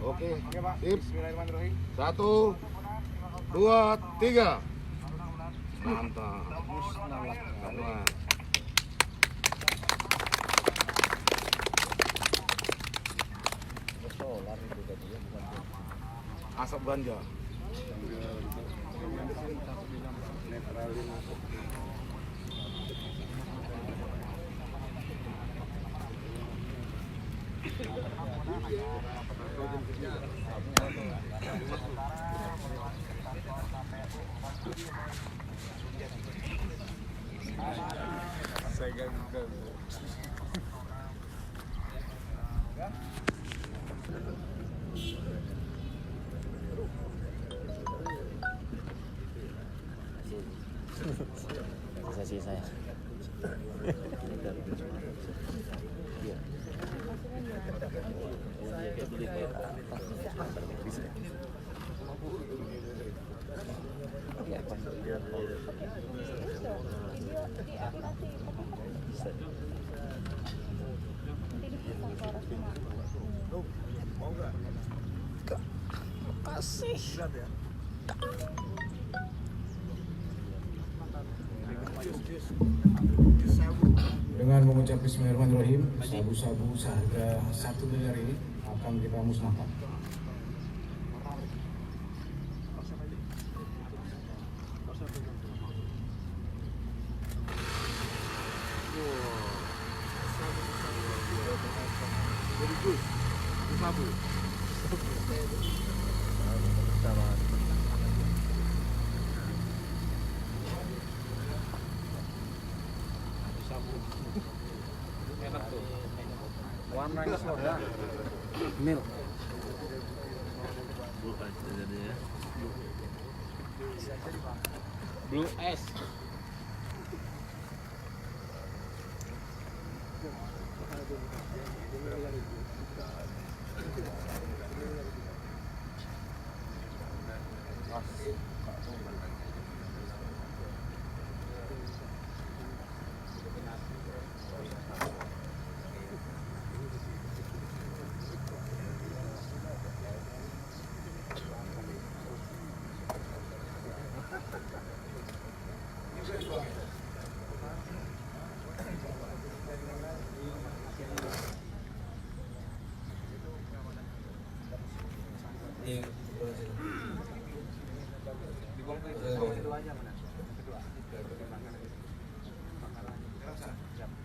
Oke, Oke Pak, sip. bismillahirrahmanirrahim. 1, 2, 3. Mantap. Pelan. Asap ganja. Saya gagal. Sisa saya. Kasih. Dengan mengucap bismillahirrahmanirrahim, sabu-sabu seharga 1 miliar ini akan kita musnahkan. Enak tuh. Warnanya soda. Mil. Blue S. Di bawah itu aja mana? Kedua.